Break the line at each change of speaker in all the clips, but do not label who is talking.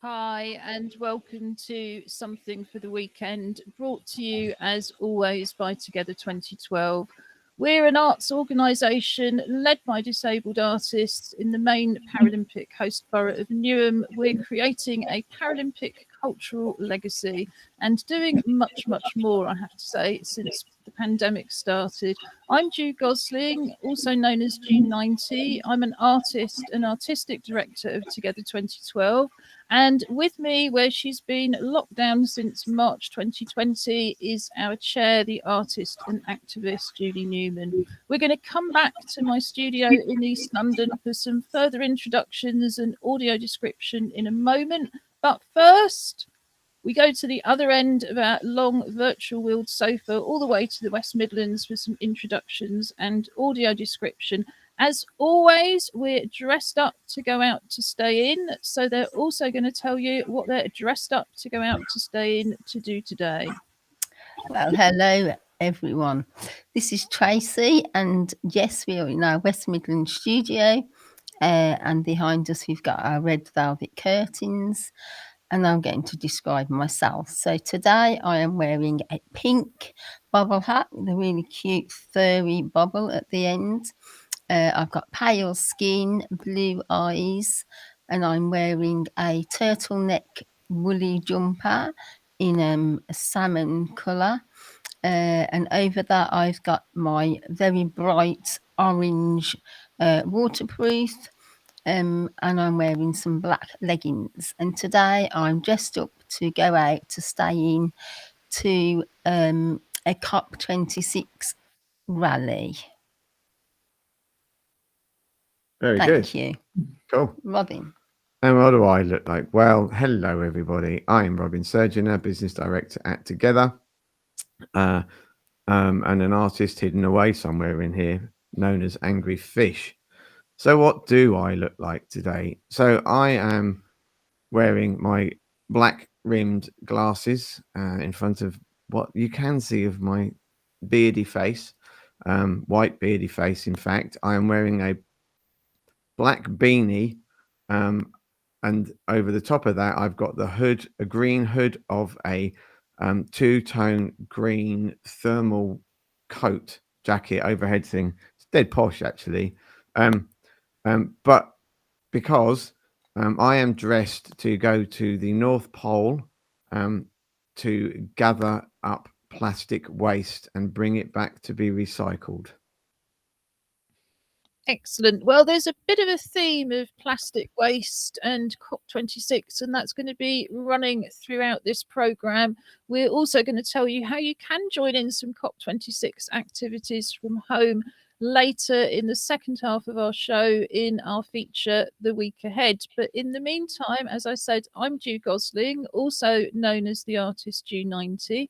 Hi, and welcome to Something for the Weekend, brought to you as always by Together 2012. We're an arts organisation led by disabled artists in the main Paralympic host borough of Newham. We're creating a Paralympic cultural legacy and doing much, much more, I have to say, since the pandemic started. I'm Ju Gosling, also known as Ju90. I'm an artist and artistic director of Together 2012. And with me, where she's been locked down since March 2020, is our chair, the artist and activist, Julie Newman. We're going to come back to my studio in East London for some further introductions and audio description in a moment. But first, we go to the other end of our long virtual wheeled sofa, all the way to the West Midlands for some introductions and audio description. As always, we're dressed up to go out to stay in. So they're also going to tell you what they're dressed up to go out to stay in to do today.
Well, hello everyone. This is Tracy, and yes, we are in our West Midlands studio. And behind us, we've got our red velvet curtains. And I'm going to describe myself. So today I am wearing a pink bobble hat with a really cute furry bobble at the end. I've got pale skin, blue eyes, and I'm wearing a turtleneck woolly jumper in a salmon colour. And over that I've got my very bright orange waterproof. And I'm wearing some black leggings. And today I'm dressed up to go out to stay in to a COP26 rally.
Very
Thank
good.
you.
Cool.
Robin.
And what do I look like? Well, hello, everybody. I am Robin Surgeoner, Business Director at Together, and an artist hidden away somewhere in here known as Angry Fish. So what do I look like today? So I am wearing my black rimmed glasses in front of what you can see of my beardy face, white beardy face. In fact, I am wearing a black beanie, and over the top of that, I've got the hood, a green hood of a two-tone green thermal coat jacket overhead thing. It's dead posh, actually. But because I am dressed to go to the North Pole to gather up plastic waste and bring it back to be recycled.
Excellent. Well, there's a bit of a theme of plastic waste and COP26, and that's going to be running throughout this programme. We're also going to tell you how you can join in some COP26 activities from home later in the second half of our show in our feature The Week Ahead. But in the meantime, as I said, I'm Ju Gosling, also known as the artist Ju90.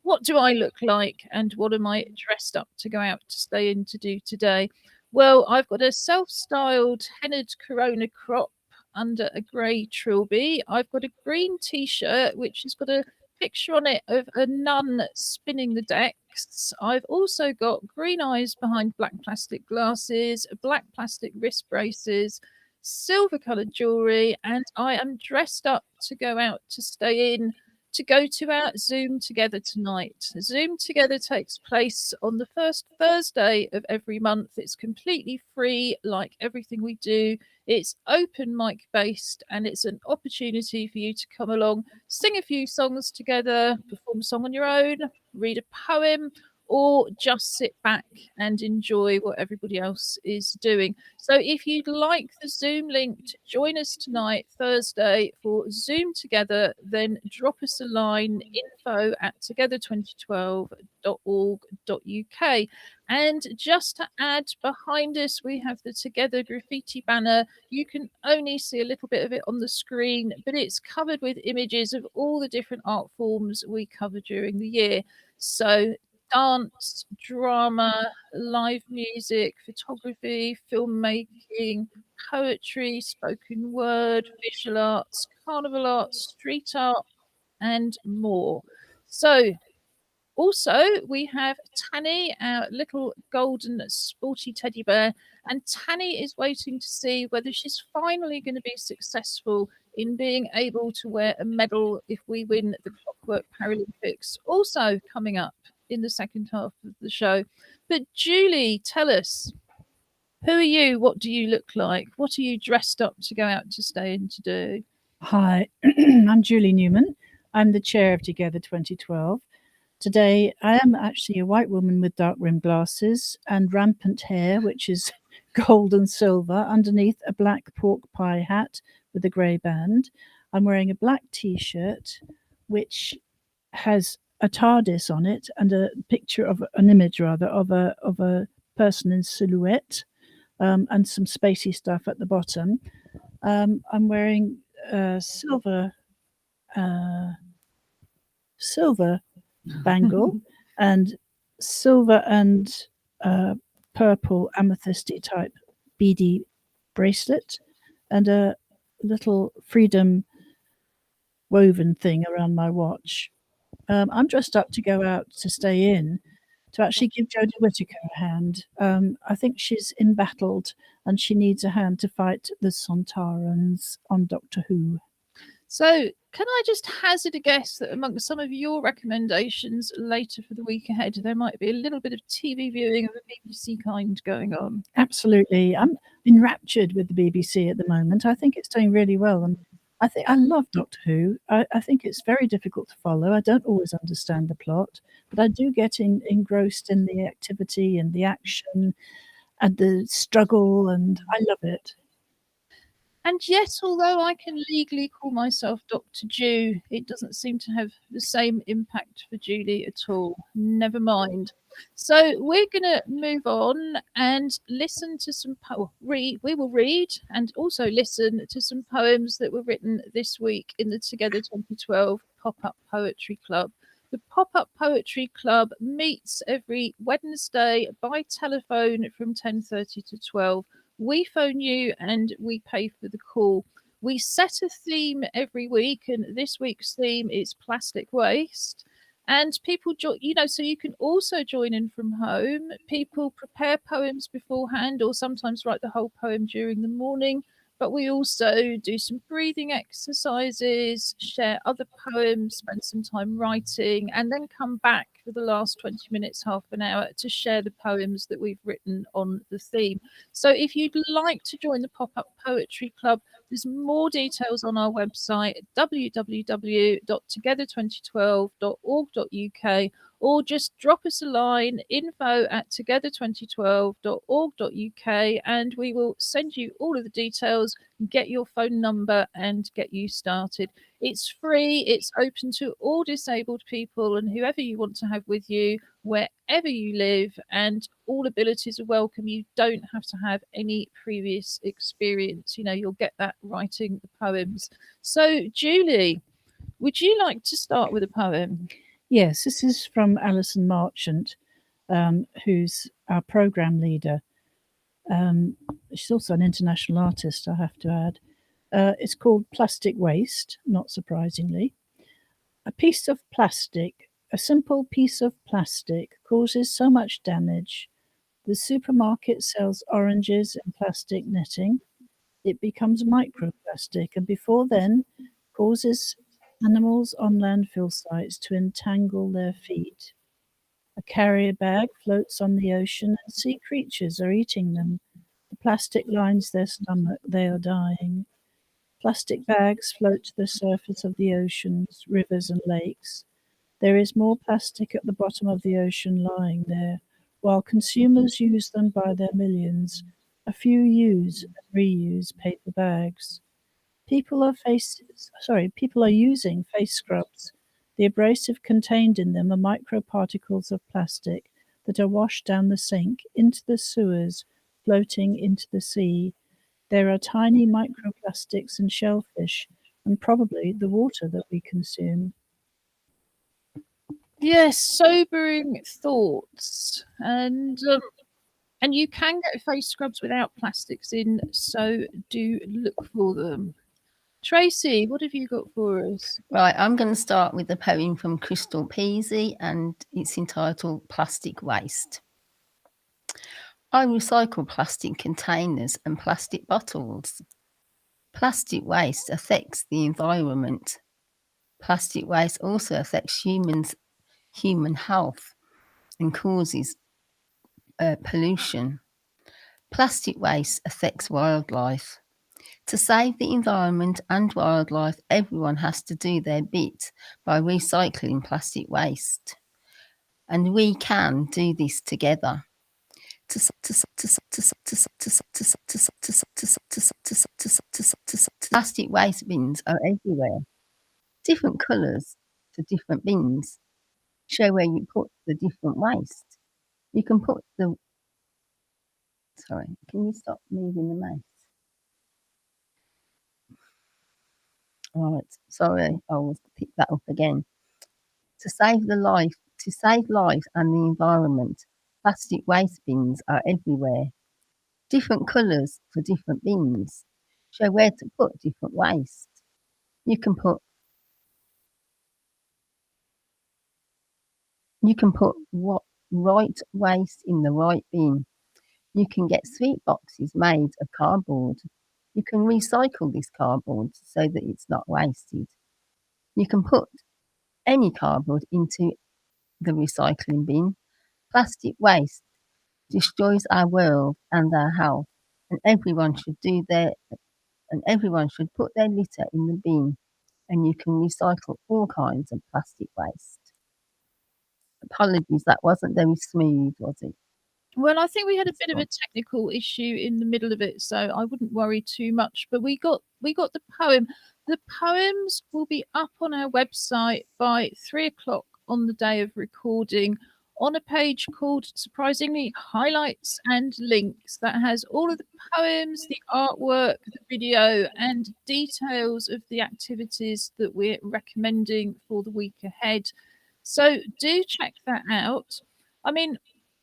What do I look like, and what am I dressed up to go out to stay in to do today? Well, I've got a self-styled hennaed corona crop under a grey trilby. I've got a green t-shirt which has got a picture on it of a nun spinning the decks. I've also got green eyes behind black plastic glasses, black plastic wrist braces, silver coloured jewellery, and I am dressed up to go out to stay in to go to our Zoom Together tonight. Zoom Together takes place on the first Thursday of every month. It's completely free, like everything we do. It's open mic based, and it's an opportunity for you to come along, sing a few songs together, perform a song on your own, read a poem, or just sit back and enjoy what everybody else is doing. So if you'd like the Zoom link to join us tonight, Thursday, for Zoom Together, then drop us a line, info@together2012.org.uk. And just to add, behind us, we have the Together graffiti banner. You can only see a little bit of it on the screen, but it's covered with images of all the different art forms we cover during the year. So dance, drama, live music, photography, filmmaking, poetry, spoken word, visual arts, carnival arts, street art, and more. So, also, we have Tanny, our little golden sporty teddy bear, and Tanny is waiting to see whether she's finally going to be successful in being able to wear a medal if we win the Clockwork Paralympics, also coming up in the second half of the show. But Julie, tell us, who are you? What do you look like? What are you dressed up to go out to stay in to do?
Hi, I'm Julie Newman. I'm the chair of Together 2012. Today, I am actually a white woman with dark rimmed glasses and rampant hair, which is gold and silver, underneath a black pork pie hat with a grey band. I'm wearing a black T-shirt, which has a TARDIS on it and a picture of an image, rather, of a person in silhouette, and some spacey stuff at the bottom. I'm wearing silver bangle and silver and purple amethysty type beady bracelet and a little freedom woven thing around my watch. I'm dressed up to go out to stay in to actually give Jodie Whittaker a hand. I think she's embattled and she needs a hand to fight the Sontarans on Doctor Who.
So, can I just hazard a guess that amongst some of your recommendations later for the week ahead, there might be a little bit of TV viewing of a BBC kind going on?
Absolutely. I'm enraptured with the BBC at the moment. I think it's doing really well. And I love Doctor Who. I think it's very difficult to follow. I don't always understand the plot, but I do get engrossed in the activity and the action and the struggle, and I love it.
And yet, although I can legally call myself Dr. Ju, it doesn't seem to have the same impact for Julie at all. Never mind. So we're going to move on and listen to some we will read and also listen to some poems that were written this week in the Together 2012 Pop-Up Poetry Club. The Pop-Up Poetry Club meets every Wednesday by telephone from 10:30 to 12. We phone you and we pay for the call. We set a theme every week, and this week's theme is plastic waste. And people join, so you can also join in from home. People prepare poems beforehand or sometimes write the whole poem during the morning. But we also do some breathing exercises, share other poems, spend some time writing, and then come back for the last 20 minutes, half an hour, to share the poems that we've written on the theme. So if you'd like to join the Pop-Up Poetry Club, there's more details on our website, www.together2012.org.uk, or just drop us a line, info@together2012.org.uk, and we will send you all of the details, get your phone number and get you started. It's free, it's open to all disabled people and whoever you want to have with you, wherever you live, and all abilities are welcome. You don't have to have any previous experience. You'll get that writing the poems. So, Julie, would you like to start with a poem?
Yes, this is from Alison Marchant, who's our programme leader. She's also an international artist, I have to add. It's called Plastic Waste, not surprisingly. A piece of plastic, a simple piece of plastic, causes so much damage. The supermarket sells oranges in plastic netting. It becomes microplastic, and before then causes animals on landfill sites to entangle their feet. A carrier bag floats on the ocean and sea creatures are eating them. The plastic lines their stomach, they are dying. Plastic bags float to the surface of the oceans, rivers and lakes. There is more plastic at the bottom of the ocean lying there, while consumers use them by their millions. A few use and reuse paper bags. People are using face scrubs. The abrasive contained in them are microparticles of plastic that are washed down the sink, into the sewers, floating into the sea. There are tiny microplastics and shellfish, and probably the water that we consume.
Yes, sobering thoughts. And you can get face scrubs without plastics in, so do look for them. Tracy, what have you got for us?
Right, I'm going to start with a poem from Crystal Peasy, and it's entitled Plastic Waste. I recycle plastic containers and plastic bottles. Plastic waste affects the environment. Plastic waste also affects human health and causes pollution. Plastic waste affects wildlife. To save the environment and wildlife, everyone has to do their bit by recycling plastic waste. And we can do this together. Plastic waste bins are everywhere. Different colours for different bins show where you put the different waste. You can put the... Sorry, can you stop moving the mouse? Right, sorry, I will pick that up again. To save life and the environment, plastic waste bins are everywhere. Different colours for different bins show where to put different waste. You can put what right waste in the right bin. You can get sweet boxes made of cardboard. You can recycle this cardboard so that it's not wasted. You can put any cardboard into the recycling bin. Plastic waste destroys our world and our health, and everyone should put their litter in the bin, and you can recycle all kinds of plastic waste. Apologies, that wasn't very smooth, was it?
Well, I think we had a bit of a technical issue in the middle of it, so I wouldn't worry too much. But we got the poem. The poems will be up on our website by 3:00 on the day of recording, on a page called, surprisingly, Highlights and Links, that has all of the poems, the artwork, the video, and details of the activities that we're recommending for the week ahead. So do check that out. I mean,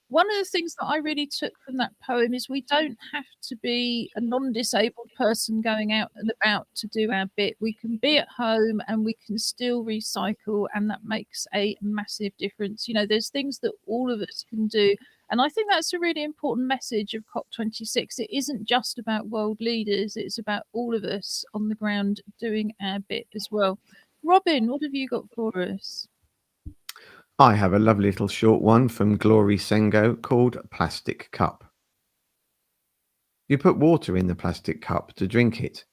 one of the things that I really took from that poem is we don't have to be a non-disabled person going out and about to do our bit. We can be at home and we can still recycle, and that makes a massive difference. You know, there's things that all of us can do. And I think that's a really important message of COP26. It isn't just about world leaders, it's about all of us on the ground doing our bit as well. Robin, what have you got for us?
I have a lovely little short one from Glory Sengo called Plastic Cup. You put water in the plastic cup to drink it.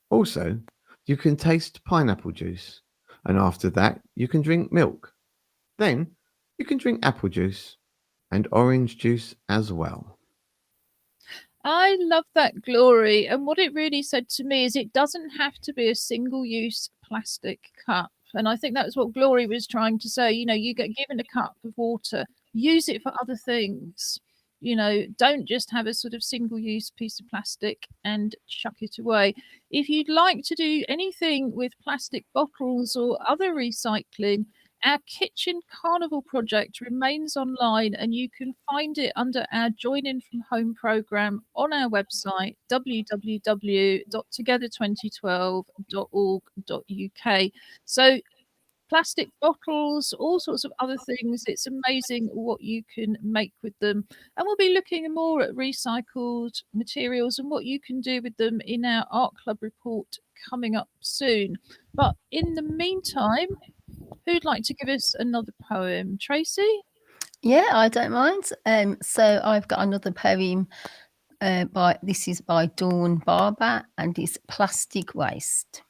Also, you can taste pineapple juice, and after that you can drink milk. Then you can drink apple juice and orange juice as well.
I love that, Glory. And what it really said to me is it doesn't have to be a single-use plastic cup. And I think that's what Glory was trying to say. You know, you get given a cup of water, use it for other things. You know, don't just have a sort of single-use piece of plastic and chuck it away. If you'd like to do anything with plastic bottles or other recycling, our Kitchen Carnival project remains online, and you can find it under our Join In From Home programme on our website, www.together2012.org.uk. So plastic bottles, all sorts of other things. It's amazing what you can make with them. And we'll be looking more at recycled materials and what you can do with them in our Art Club report coming up soon. But in the meantime, who'd like to give us another poem? Tracy?
Yeah, I don't mind. So I've got another poem this is by Dawn Barber, and it's Plastic Waste.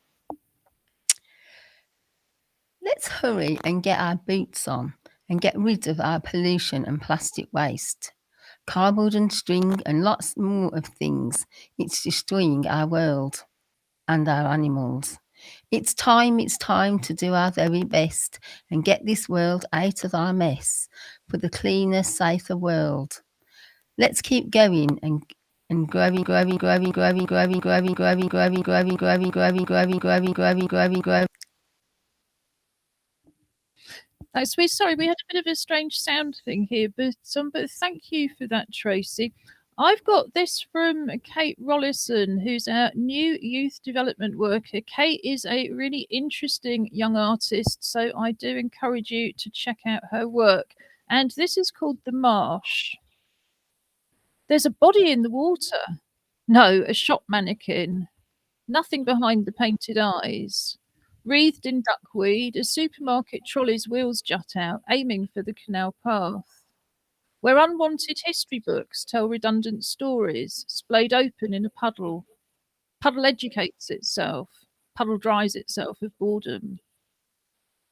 Let's hurry and get our boots on and get rid of our pollution and plastic waste. Cardboard and string and lots more of things. It's destroying our world and our animals. It's time to do our very best and get this world out of our mess for the cleaner, safer world. Let's keep going and growing.
We're sorry, we had a bit of a strange sound thing here, but thank you for that, Tracy. I've got this from Kate Rollison, who's our new youth development worker. Kate is a really interesting young artist, so I do encourage you to check out her work. And this is called The Marsh. There's a body in the water. No, a shop mannequin. Nothing behind the painted eyes. Wreathed in duckweed, as supermarket trolleys' wheels jut out, aiming for the canal path. Where unwanted history books tell redundant stories, splayed open in a puddle. Puddle educates itself. Puddle dries itself of boredom.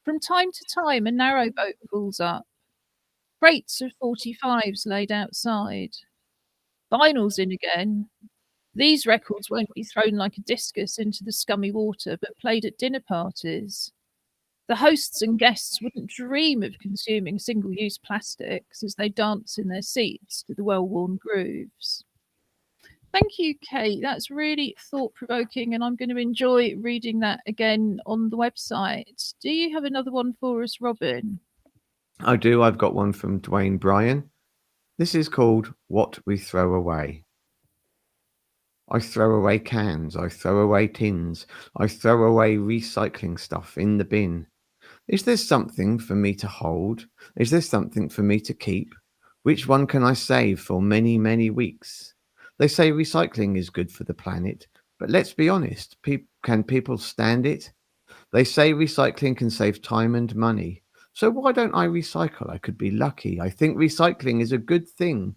From time to time, a narrowboat pulls up. Crates of 45s laid outside. Vinyl's in again. These records won't be thrown like a discus into the scummy water, but played at dinner parties. The hosts and guests wouldn't dream of consuming single-use plastics as they dance in their seats to the well-worn grooves. Thank you, Kate. That's really thought-provoking, and I'm going to enjoy reading that again on the website. Do you have another one for us, Robin?
I do. I've got one from Dwayne Bryan. This is called What We Throw Away. I throw away cans, I throw away tins, I throw away recycling stuff in the bin. Is there something for me to hold? Is there something for me to keep? Which one can I save for many, many weeks? They say recycling is good for the planet, but let's be honest, can people stand it? They say recycling can save time and money. So why don't I recycle? I could be lucky. I think recycling is a good thing.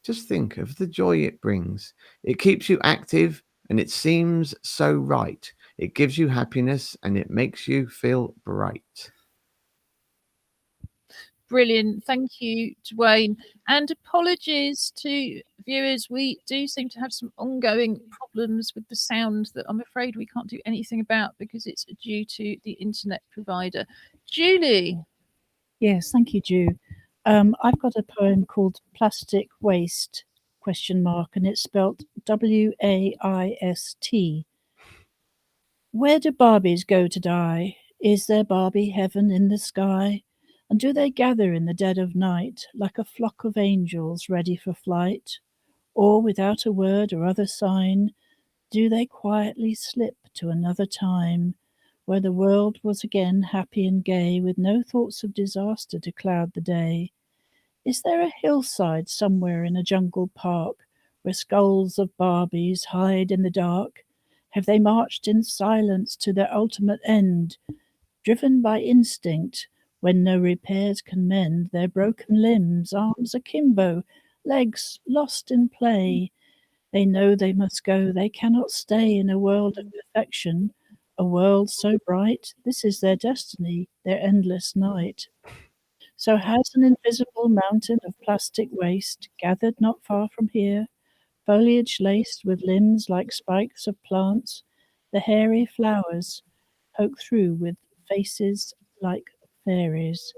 Just think of the joy it brings. It keeps you active and it seems so right. It gives you happiness and it makes you feel bright.
Brilliant. Thank you, Dwayne. And apologies to viewers. We do seem to have some ongoing problems with the sound that I'm afraid we can't do anything about because it's due to the internet provider. Julie.
Yes, thank you, Ju. I've got a poem called Plastic Waste, ? And it's spelt WAIST. Where do Barbies go to die? Is there Barbie heaven in the sky? And do they gather in the dead of night like a flock of angels ready for flight? Or without a word or other sign, do they quietly slip to another time where the world was again happy and gay with no thoughts of disaster to cloud the day? Is there a hillside somewhere in a jungle park where skulls of Barbies hide in the dark? Have they marched in silence to their ultimate end, driven by instinct when no repairs can mend their broken limbs, arms akimbo, legs lost in play? They know they must go, they cannot stay in a world of perfection, a world so bright. This is their destiny, their endless night. So has an invisible mountain of plastic waste gathered not far from here, foliage laced with limbs like spikes of plants, the hairy flowers poke through with faces like fairies.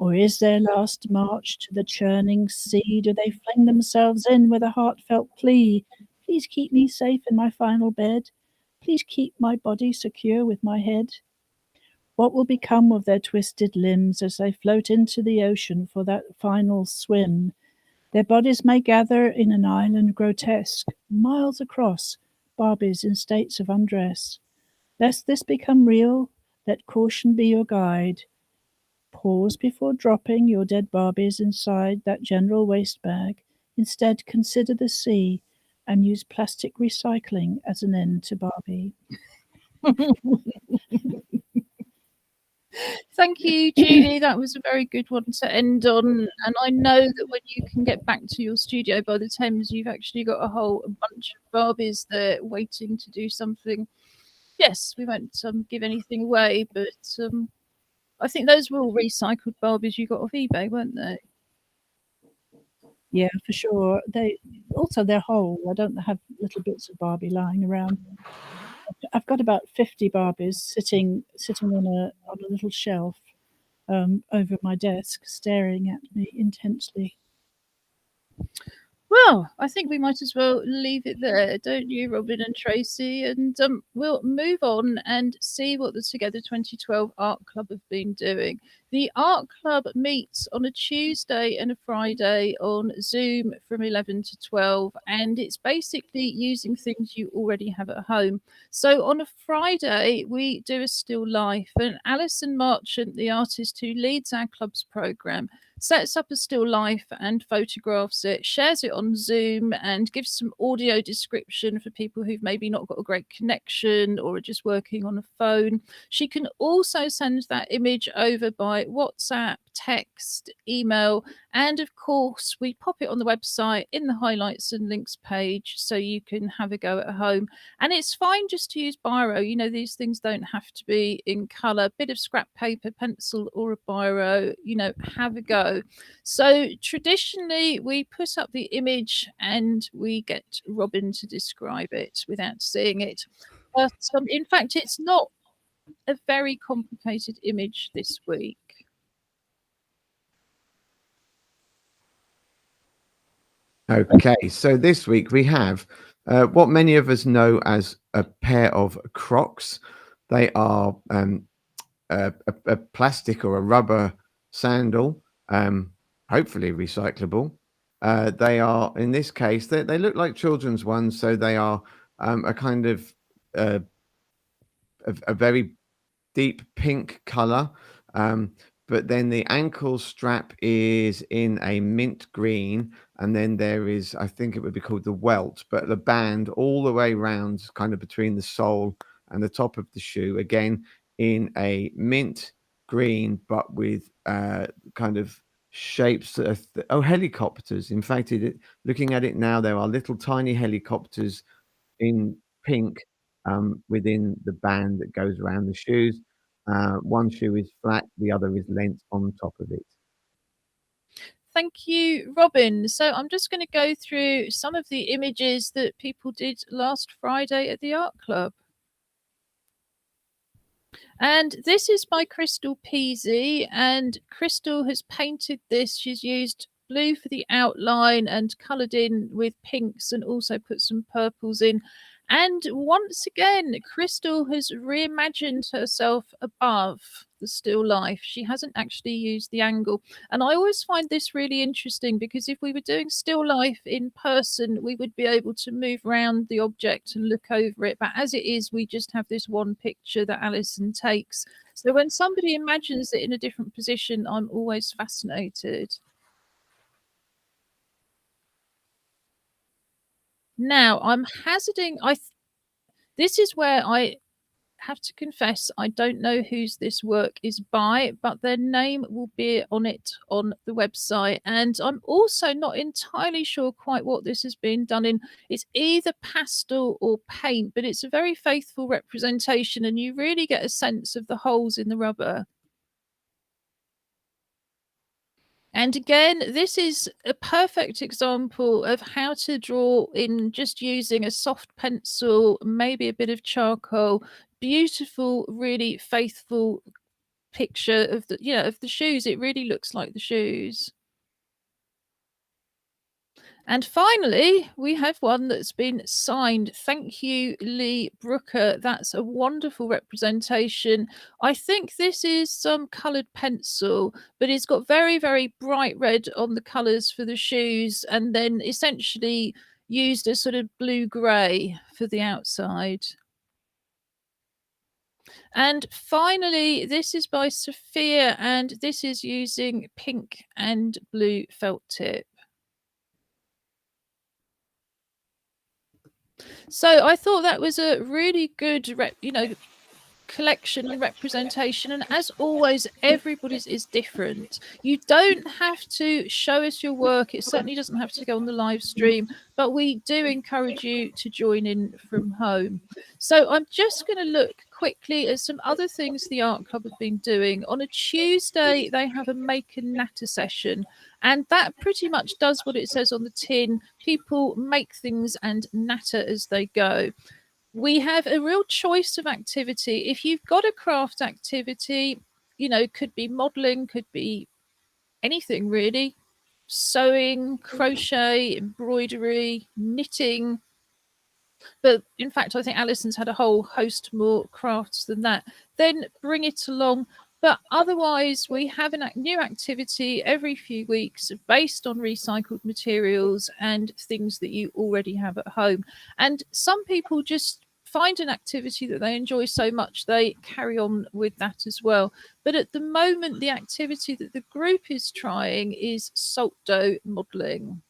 Or is their last march to the churning sea? Do they fling themselves in with a heartfelt plea? Please keep me safe in my final bed. Please keep my body secure with my head. What will become of their twisted limbs as they float into the ocean for that final swim? Their bodies may gather in an island grotesque, miles across, Barbies in states of undress. Lest this become real, let caution be your guide. Pause before dropping your dead Barbies inside that general waste bag. Instead, consider the sea and use plastic recycling as an end to Barbie.
Thank you, Julie. That was a very good one to end on. And I know that when you can get back to your studio by the Thames, you've actually got a whole bunch of Barbies there waiting to do something. Yes, we won't give anything away, but I think those were all recycled Barbies you got off eBay, weren't they?
Yeah, for sure. They're whole. I don't have little bits of Barbie lying around. I've got about 50 Barbies sitting on a little shelf over my desk, staring at me intensely.
Well, I think we might as well leave it there, don't you, Robin and Tracy? And we'll move on and see what the Together 2012 Art Club have been doing. The Art Club meets on a Tuesday and a Friday on Zoom from 11 to 12, and it's basically using things you already have at home. So on a Friday, we do a still life, and Alison Marchant, the artist who leads our club's programme, sets up a still life and photographs it, shares it on Zoom, and gives some audio description for people who've maybe not got a great connection or are just working on a phone. She can also send that image over by WhatsApp, text, email, and of course we pop it on the website in the highlights and links page so you can have a go at home. And it's fine just to use biro. You know, these things don't have to be in colour. Bit of scrap paper, pencil, or a biro, you know, have a go. So traditionally we put up the image and we get Robin to describe it without seeing it. But in fact, it's not a very complicated image this week.
Okay, so this week we have what many of us know as a pair of Crocs. They are a plastic or a rubber sandal, hopefully recyclable. They are, in this case, they look like children's ones, so they are a kind of a very deep pink color. But then the ankle strap is in a mint green, and then there is, I think it would be called the welt, but the band all the way around, kind of between the sole and the top of the shoe, again in a mint green, but with kind of shapes of helicopters. In fact, looking at it now, there are little tiny helicopters in pink within the band that goes around the shoes. One shoe is flat, the other is lent on top of it.
Thank you, Robin. So I'm just going to go through some of the images that people did last Friday at the art club. And this is by Crystal Peasy, and Crystal has painted this. She's used blue for the outline and coloured in with pinks and also put some purples in. And once again, Crystal has reimagined herself above the still life. She hasn't actually used the angle. And I always find this really interesting because if we were doing still life in person, we would be able to move around the object and look over it. But as it is, we just have this one picture that Alison takes. So when somebody imagines it in a different position, I'm always fascinated. Now, I'm hazarding. This is where I have to confess I don't know whose this work is by, but their name will be on it on the website. And I'm also not entirely sure quite what this has been done in. It's either pastel or paint, but it's a very faithful representation, and you really get a sense of the holes in the rubber. And again, this is a perfect example of how to draw in just using a soft pencil, maybe a bit of charcoal. Beautiful, really faithful picture of the shoes. It really looks like the shoes. And finally, we have one that's been signed. Thank you, Lee Brooker. That's a wonderful representation. I think this is some coloured pencil, but it's got very, very bright red on the colours for the shoes, and then essentially used a sort of blue-grey for the outside. And finally, this is by Sophia, and this is using pink and blue felt tip. So I thought that was a really good, collection and representation. And as always, everybody's is different. You don't have to show us your work. It certainly doesn't have to go on the live stream, but we do encourage you to join in from home. So I'm just going to look quickly at some other things the art club have been doing. On a Tuesday, they have a make and natter session, and that pretty much does what it says on the tin. People make things and natter as they go. We have a real choice of activity. If you've got a craft activity, could be modeling, could be anything really, sewing, crochet, embroidery, knitting. But in fact, I think Alison's had a whole host more crafts than that. Then bring it along. But otherwise, we have a new activity every few weeks based on recycled materials and things that you already have at home. And some people just find an activity that they enjoy so much, they carry on with that as well. But at the moment, the activity that the group is trying is salt dough modelling.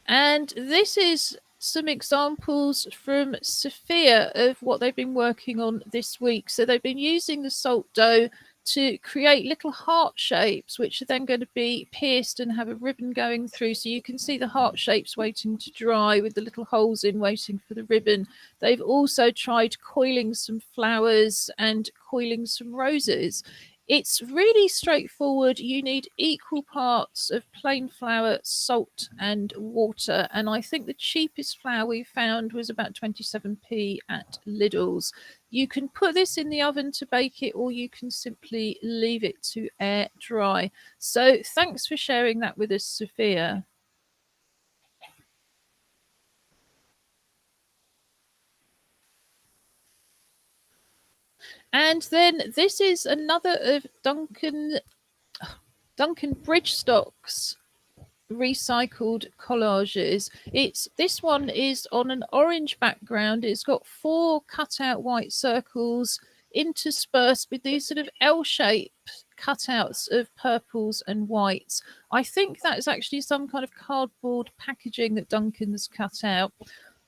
And this is some examples from Sophia of what they've been working on this week. So they've been using the salt dough to create little heart shapes, which are then going to be pierced and have a ribbon going through. So you can see the heart shapes waiting to dry with the little holes in, waiting for the ribbon. They've also tried coiling some flowers and coiling some roses. It's really straightforward. You need equal parts of plain flour, salt and water. And I think the cheapest flour we found was about 27p at Lidl's. You can put this in the oven to bake it, or you can simply leave it to air dry. So thanks for sharing that with us, Sophia. And then this is another of Duncan Bridgestock's recycled collages. This one is on an orange background. It's got 4 cut out white circles interspersed with these sort of L-shaped cutouts of purples and whites. I think that's actually some kind of cardboard packaging that Duncan's cut out.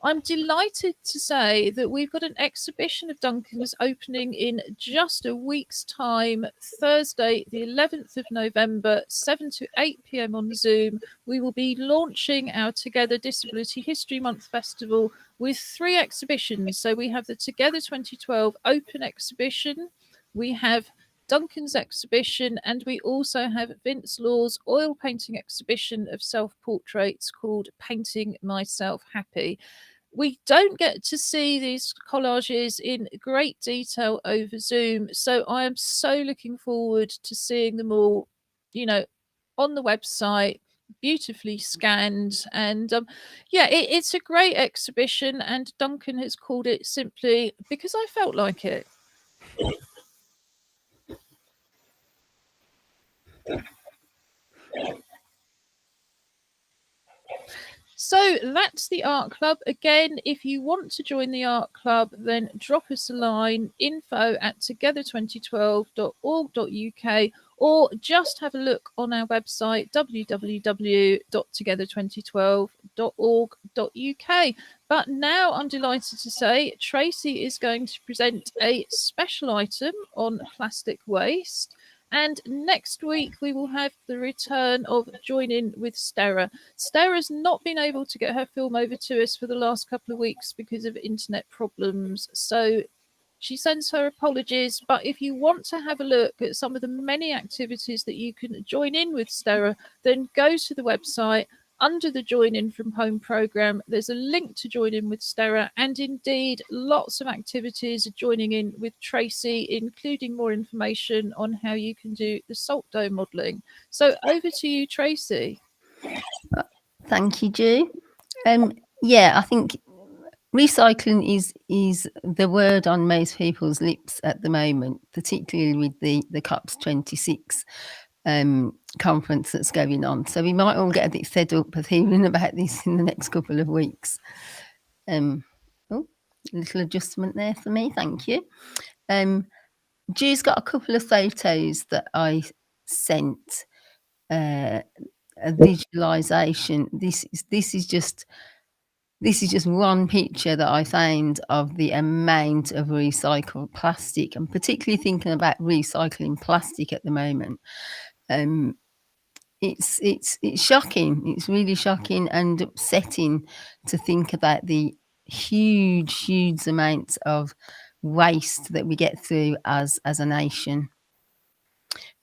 I'm delighted to say that we've got an exhibition of Duncan's opening in just a week's time, Thursday, the 11th of November, 7 to 8 p.m. on Zoom. We will be launching our Together Disability History Month Festival with 3 exhibitions. So we have the Together 2012 Open Exhibition, we have Duncan's exhibition, and we also have Vince Law's oil painting exhibition of self-portraits called Painting Myself Happy. We don't get to see these collages in great detail over Zoom, so I am so looking forward to seeing them all, on the website, beautifully scanned. And it's a great exhibition, and Duncan has called it simply Because I Felt Like It. So that's the art club. Again, if you want to join the art club, then drop us a line, info@together2012.org.uk, or just have a look on our website, www.together2012.org.uk. But now I'm delighted to say Tracy is going to present a special item on plastic waste. And next week, we will have the return of Join In with Sterre. Sterre's not been able to get her film over to us for the last couple of weeks because of internet problems. So she sends her apologies. But if you want to have a look at some of the many activities that you can join in with Sterre, then go to the website. Under the Join In from Home programme, there's a link to join in with Sterre, and indeed lots of activities joining in with Tracy, including more information on how you can do the salt dough modelling. So over to you, Tracy.
Thank you, Ju. I think recycling is the word on most people's lips at the moment, particularly with the COP26 conference that's going on. So we might all get a bit fed up of hearing about this in the next couple of weeks. A little adjustment there for me, thank you. Ju's got a couple of photos that I sent, a visualization. This is just one picture that I found of the amount of recycled plastic, and particularly thinking about recycling plastic at the moment. It's shocking. It's really shocking and upsetting to think about the huge amounts of waste that we get through as a nation.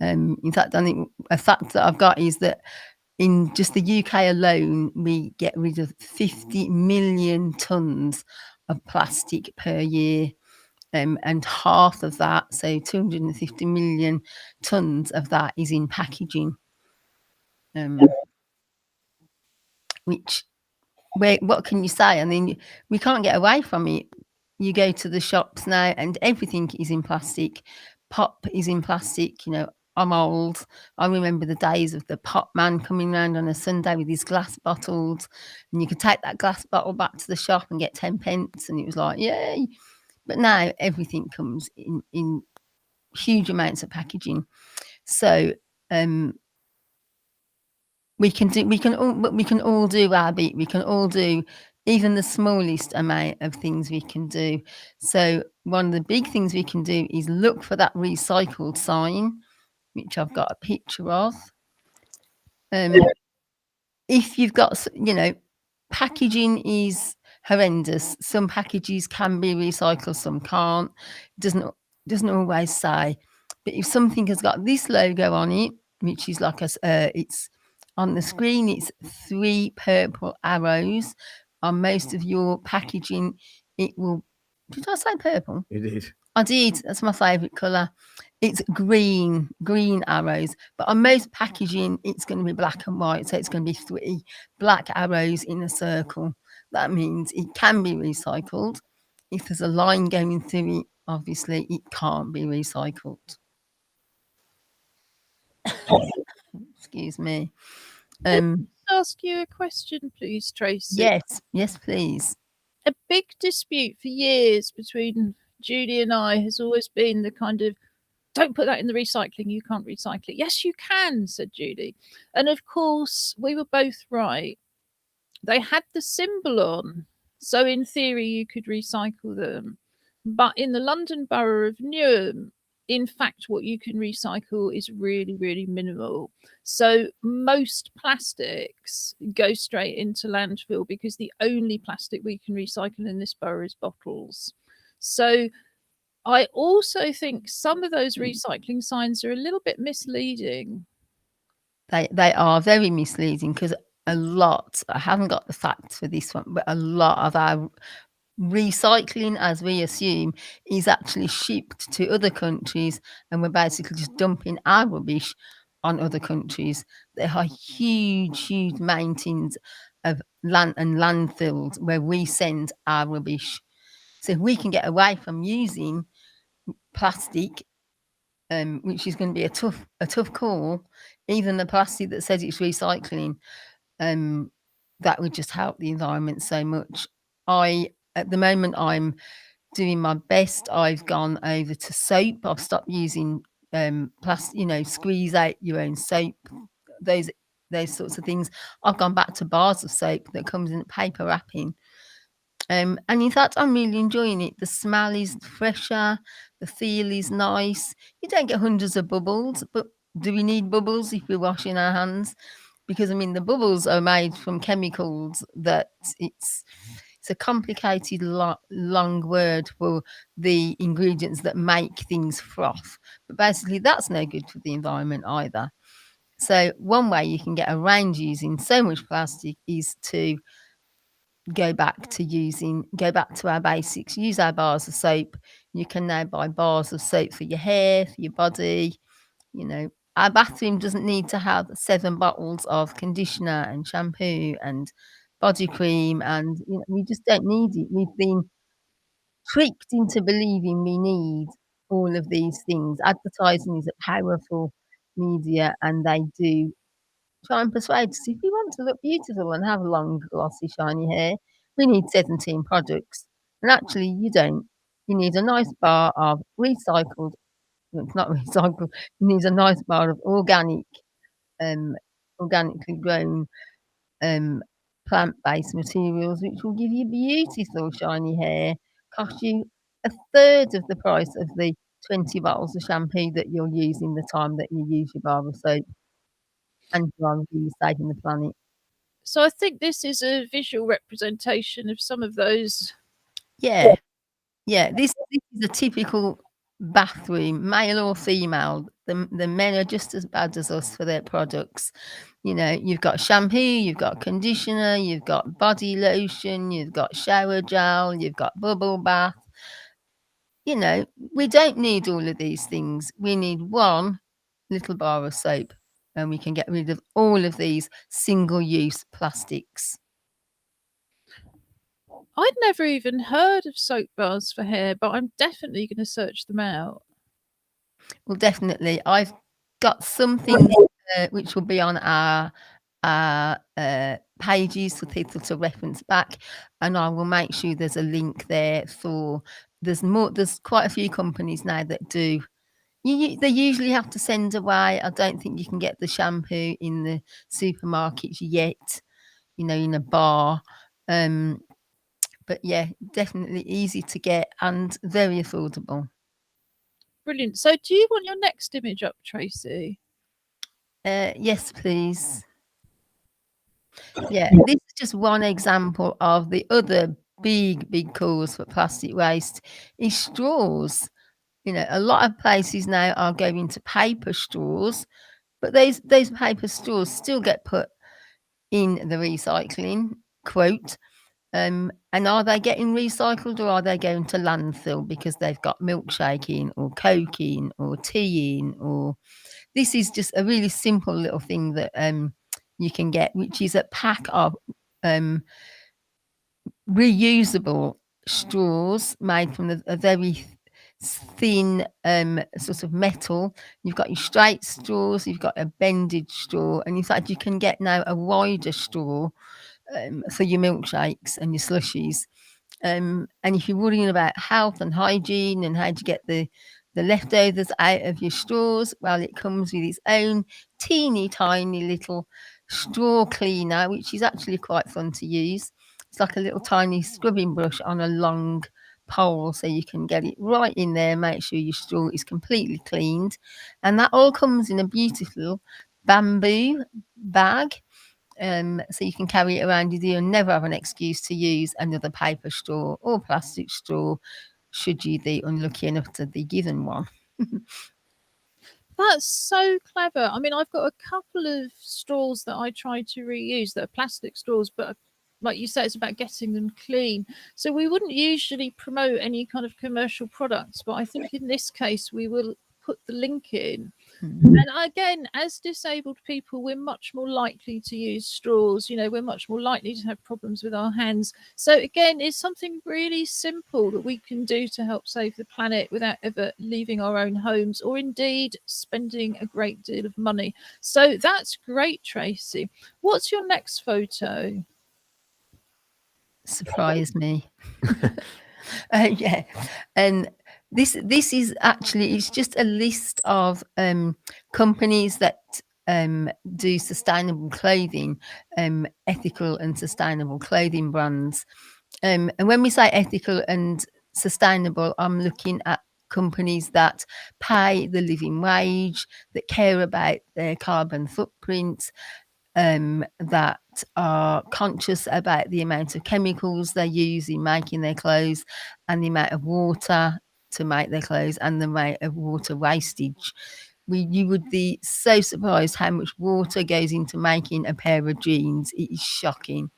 In fact, I think a fact that I've got is that in just the UK alone, we get rid of 50 million tonnes of plastic per year. And half of that, so 250 million tonnes of that, is in packaging. What can you say? I mean, we can't get away from it. You go to the shops now and everything is in plastic. Pop is in plastic, I'm old. I remember the days of the pot man coming round on a Sunday with his glass bottles, and you could take that glass bottle back to the shop and get 10 pence, and it was like, yay. But now everything comes in huge amounts of packaging. So we can all do our bit. We can all do even the smallest amount of things we can do. So one of the big things we can do is look for that recycled sign, which I've got a picture of. If you've got, packaging is horrendous. Some packages can be recycled, some can't. Doesn't always say. But if something has got this logo on it, which is like it's on the screen, it's 3 purple arrows. On most of your packaging, it will. Did I say purple?
You did.
I did. That's my favourite colour. It's green arrows. But on most packaging, it's going to be black and white. So it's going to be 3 black arrows in a circle. That means it can be recycled. If there's a line going through it, obviously it can't be recycled. Excuse me.
Ask you a question, please, Tracy.
Yes, please.
A big dispute for years between Julie and I has always been the kind of, don't put that in the recycling, you can't recycle it. Yes, you can, said Julie. And of course, we were both right. They had the symbol on, so in theory, you could recycle them. But in the London Borough of Newham, in fact, what you can recycle is really, really minimal. So most plastics go straight into landfill because the only plastic we can recycle in this borough is bottles. So I also think some of those recycling signs are a little bit misleading.
They are very misleading because a lot, I haven't got the facts for this one, but a lot of our recycling, as we assume, is actually shipped to other countries, and we're basically just dumping our rubbish on other countries. There are huge mountains of land and landfills where we send our rubbish. So if we can get away from using plastic, which is going to be a tough call, even the plastic that says it's recycling, that would just help the environment so much. At the moment, I'm doing my best. I've gone over to soap. I've stopped using plastic, squeeze out your own soap, those sorts of things. I've gone back to bars of soap that comes in paper wrapping. And in fact, I'm really enjoying it. The smell is fresher, the feel is nice. You don't get hundreds of bubbles, but do we need bubbles if we're washing our hands? Because the bubbles are made from chemicals that it's a complicated long word for the ingredients that make things froth. But basically, that's no good for the environment either. So one way you can get around using so much plastic is to go back to our basics. Use our bars of soap. You can now buy bars of soap for your hair, for your body. Our bathroom doesn't need to have 7 bottles of conditioner and shampoo and body cream, and we just don't need it. We've been tricked into believing we need all of these things. Advertising is a powerful media, and they do try and persuade us. If we want to look beautiful and have long, glossy, shiny hair, we need 17 products. And actually, you don't. You need a nice bar of recycled. Well, it's not recycled. You need a nice bar of organically grown plant-based materials, which will give you beautiful, shiny hair. Cost you a third of the price of the 20 bottles of shampoo that you'll use in the time that you use your bar of soap. And you're really saving the planet.
So I think this is a visual representation of some of those.
Yeah. This is a typical bathroom, male or female. The men are just as bad as us for their products. You've got shampoo, you've got conditioner, you've got body lotion, you've got shower gel, you've got bubble bath. We don't need all of these things. We need one little bar of soap, and we can get rid of all of these single-use plastics.
I'd never even heard of soap bars for hair, but I'm definitely going to search them out.
Well, definitely. I've got something which will be on our pages for people to reference back, and I will make sure there's a link there for. There's quite a few companies now that do. They usually have to send away. I don't think you can get the shampoo in the supermarkets yet, in a bar. But yeah, definitely easy to get and very affordable.
Brilliant. So do you want your next image up, Tracy?
Yes, please. Yeah, this is just one example of the other big cause for plastic waste is straws. A lot of places now are going to paper straws, but those paper straws still get put in the recycling quote. And are they getting recycled, or are they going to landfill because they've got milkshake in or Coke in or tea in? Or this is just a really simple little thing that you can get, which is a pack of reusable straws made from a very thin sort of metal. You've got your straight straws, you've got a bended straw, and in fact you can get now a wider straw for your milkshakes and your slushies. And if you're worrying about health and hygiene and how to get the leftovers out of your straws, well, it comes with its own teeny tiny little straw cleaner, which is actually quite fun to use. It's like a little tiny scrubbing brush on a long pole, so you can get it right in there, make sure your straw is completely cleaned. And that all comes in a beautiful bamboo bag. So you can carry it around with you and never have an excuse to use another paper straw or plastic straw, should you be unlucky enough to be given one.
That's so clever. I mean, I've got a couple of straws that I try to reuse that are plastic straws, but like you say, it's about getting them clean. So we wouldn't usually promote any kind of commercial products, but I think in this case we will put the link in. And again, as disabled people, we're much more likely to use straws. We're much more likely to have problems with our hands. So again, it's something really simple that we can do to help save the planet without ever leaving our own homes or indeed spending a great deal of money. So that's great, Tracy. What's your next photo?
Surprise me. Yeah. And this is actually, it's just a list of companies that do sustainable clothing, ethical and sustainable clothing brands. And when we say ethical and sustainable, I'm looking at companies that pay the living wage, that care about their carbon footprint, that are conscious about the amount of chemicals they use in making their clothes and the amount of water to make their clothes and the amount of water wastage. You would be so surprised how much water goes into making a pair of jeans. It is shocking.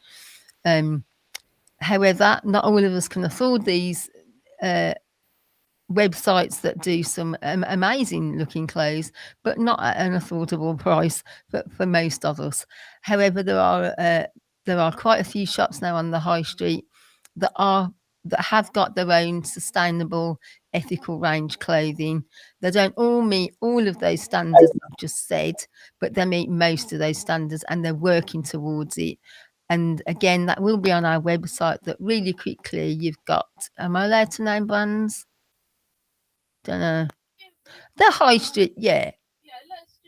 However, not all of us can afford these websites that do some amazing looking clothes, but not at an affordable price for most of us. However, there are quite a few shops now on the high street that have got their own sustainable, ethical range clothing. They don't all meet all of those standards I've just said, but they meet most of those standards and they're working towards it. And again, that will be on our website. That really quickly, you've got, am I allowed to name brands? Don't know. The high street, yeah.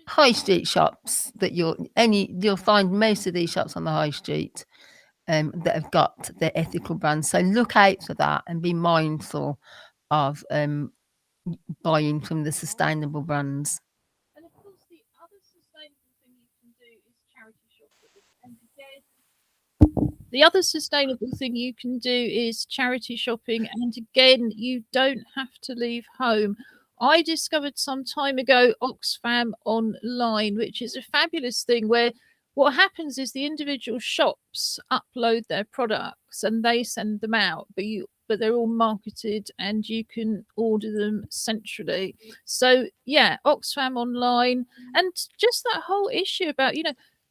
High street shops that you'll find most of these shops on the high street that have got their ethical brands. So look out for that and be mindful of buying from the sustainable brands.
And of course, the other sustainable thing you can do is charity shopping. And again, the other sustainable thing you can do is charity shopping. And again, you don't have to leave home. I discovered some time ago Oxfam Online, which is a fabulous thing where what happens is the individual shops upload their products and they send them out, but they're all marketed and you can order them centrally. So yeah, Oxfam Online, and just that whole issue about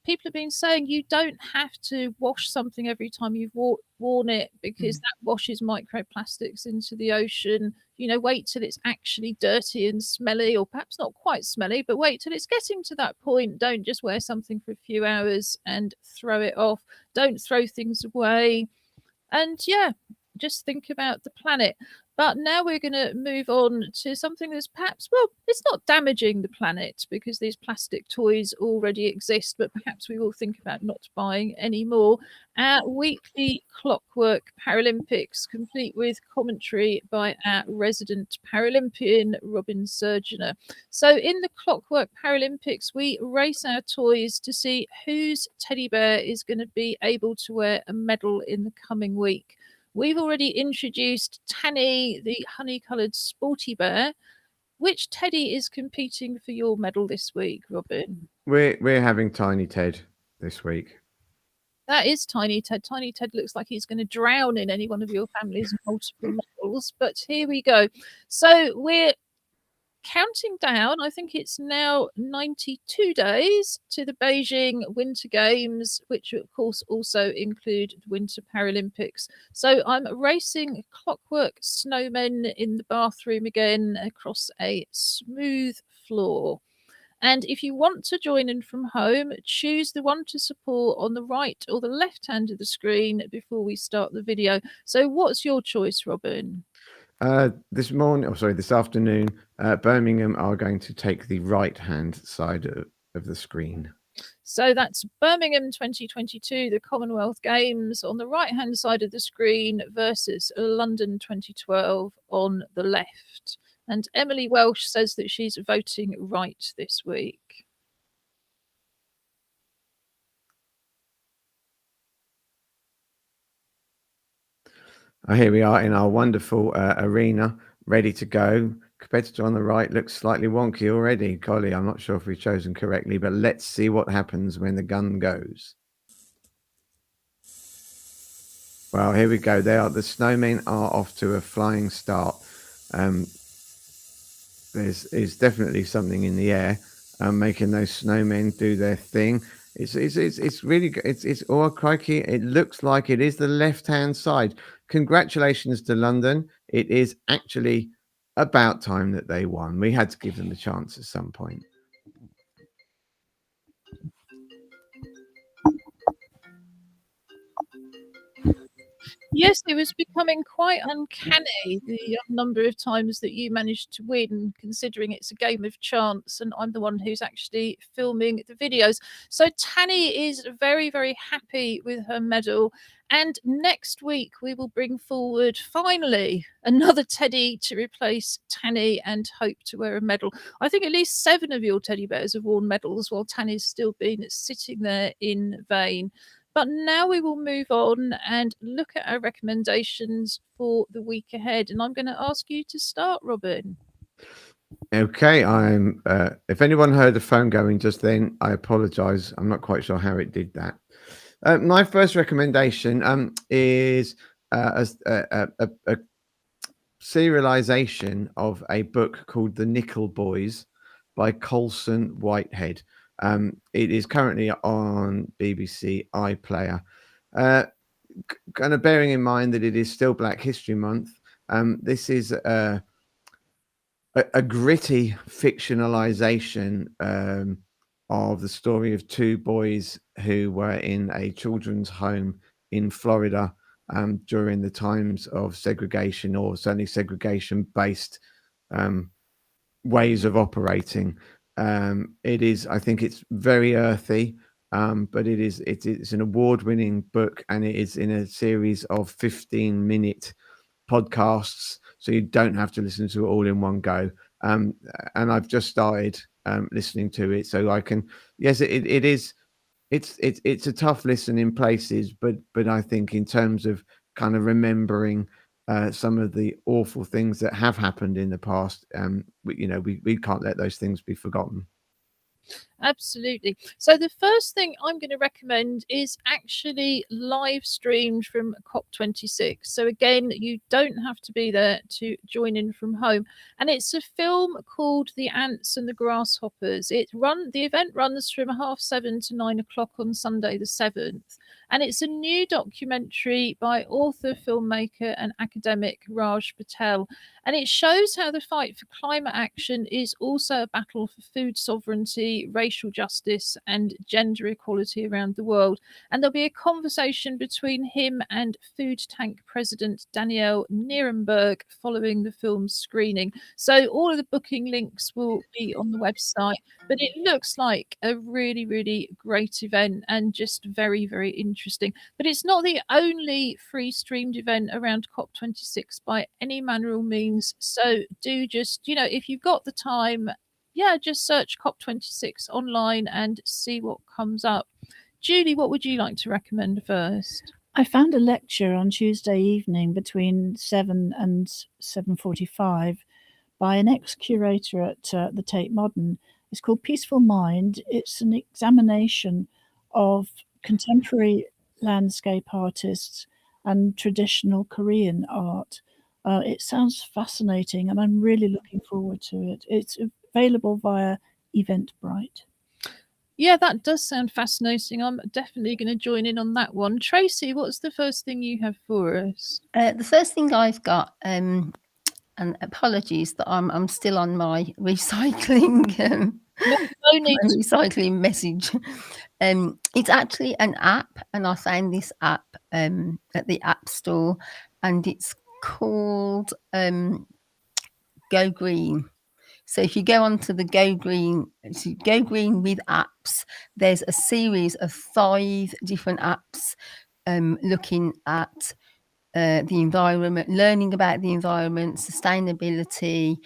people have been saying you don't have to wash something every time you've worn it, because that washes microplastics into the ocean. Wait till it's actually dirty and smelly, or perhaps not quite smelly, but wait till it's getting to that point. Don't just wear something for a few hours and throw it off. Don't throw things away. And just think about the planet. But now we're going to move on to something that's perhaps, well, it's not damaging the planet, because these plastic toys already exist, but perhaps we will think about not buying any more. Our weekly Clockwork Paralympics, complete with commentary by our resident Paralympian, Robin Surgener. So in the Clockwork Paralympics, we race our toys to see whose teddy bear is going to be able to wear a medal in the coming week. We've already introduced Tanny, the honey-coloured sporty bear. Which teddy is competing for your medal this week, Robin?
We're having Tiny Ted this week.
That is Tiny Ted. Tiny Ted looks like he's going to drown in any one of your family's multiple medals. But here we go. So we're counting down. I think it's now 92 days to the Beijing Winter Games, which of course also include the Winter Paralympics. So I'm racing Clockwork snowmen in the bathroom again across a smooth floor. And if you want to join in from home, choose the one to support on the right or the left hand of the screen before we start the video. So what's your choice, Robin?
This afternoon, Birmingham are going to take the right-hand side of the screen.
So that's Birmingham 2022, the Commonwealth Games, on the right-hand side of the screen versus London 2012 on the left. And Emily Welsh says that she's voting right this week.
Here we are in our wonderful arena, ready to go. Competitor on the right looks slightly wonky already. Golly, I'm not sure if we've chosen correctly, but let's see what happens when the gun goes. Well, here we go. The snowmen are off to a flying start. There's definitely something in the air, making those snowmen do their thing. It's really good. It's crikey. It looks like it is the left-hand side. Congratulations to London. It is actually about time that they won. We had to give them a chance at some point.
Yes, it was becoming quite uncanny, the number of times that you managed to win, considering it's a game of chance and I'm the one who's actually filming the videos. So Tanny is very, very happy with her medal. And next week, we will bring forward, finally, another teddy to replace Tanny and hope to wear a medal. I think at least 7 of your teddy bears have worn medals, while Tanny's still been sitting there in vain. But now we will move on and look at our recommendations for the week ahead. And I'm going to ask you to start, Robin.
Okay, if anyone heard the phone going just then, I apologize. I'm not quite sure how it did that. My first recommendation is a serialization of a book called The Nickel Boys by Colson Whitehead. It is currently on BBC iPlayer. Kind of bearing in mind that it is still Black History Month, this is a gritty fictionalization of the story of 2 boys who were in a children's home in Florida during the times of segregation, or certainly segregation-based ways of operating. I think it's very earthy, but it's an award-winning book, and it is in a series of 15-minute podcasts, so you don't have to listen to it all in one go. And I've just started listening to it, so I can. Yes, it's a tough listen in places, but I think in terms of kind of remembering some of the awful things that have happened in the past, we can't let those things be forgotten.
Absolutely. So the first thing I'm going to recommend is actually live streamed from COP26. So again, you don't have to be there to join in from home. And it's a film called The Ants and the Grasshoppers. The event runs from 7:30 to 9:00 on Sunday the 7th. And it's a new documentary by author, filmmaker, and academic Raj Patel. And it shows how the fight for climate action is also a battle for food sovereignty, racial justice, and gender equality around the world. And there'll be a conversation between him and Food Tank President Danielle Nierenberg following the film's screening. So all of the booking links will be on the website, but it looks like a really, really great event and just very, very interesting. But it's not the only free streamed event around COP26 by any manner of means. So do just, if you've got the time, just search COP26 online and see what comes up. Julie, what would you like to recommend first?
I found a lecture on Tuesday evening between 7 and 7:45 by an ex-curator at the Tate Modern. It's called Peaceful Mind. It's an examination of contemporary landscape artists and traditional Korean art. It sounds fascinating, and I'm really looking forward to it. It's available via Eventbrite.
Yeah, that does sound fascinating. I'm definitely going to join in on that one. Tracy, what's the first thing you have for us?
The first thing I've got, and apologies that I'm still on my recycling
No need
my recycling message. It's actually an app, and I found this app at the App Store, and it's called Go Green. So if you go onto the Go Green with apps, there's a series of 5 different apps looking at the environment, learning about the environment, sustainability,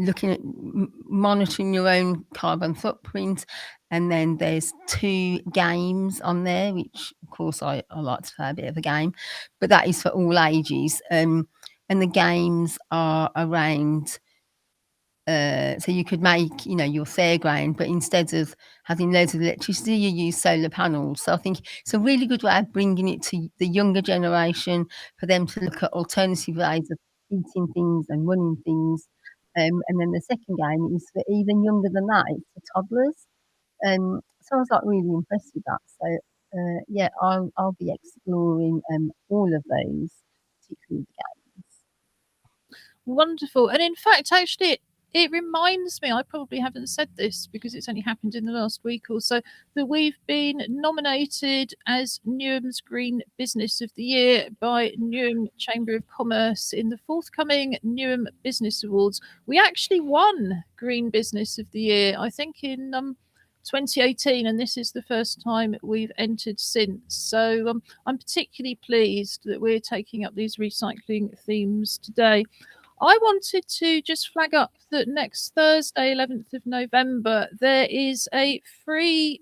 looking at monitoring your own carbon footprint. And then there's 2 games on there, which of course I like to play a bit of a game, but that is for all ages. And the games are around, so you could make, your fairground, but instead of having loads of electricity, you use solar panels. So I think it's a really good way of bringing it to the younger generation, for them to look at alternative ways of eating things and running things. And then the second game is for even younger than that, it's for toddlers. So I was really impressed with that. So I'll be exploring all of those, particularly the games.
Wonderful. And in fact, actually, it reminds me, I probably haven't said this because it's only happened in the last week or so, that we've been nominated as Newham's Green Business of the Year by Newham Chamber of Commerce in the forthcoming Newham Business Awards. We actually won Green Business of the Year, I think in 2018, and this is the first time we've entered since. So I'm particularly pleased that we're taking up these recycling themes today. I wanted to just flag up that next Thursday, 11th of November, there is a free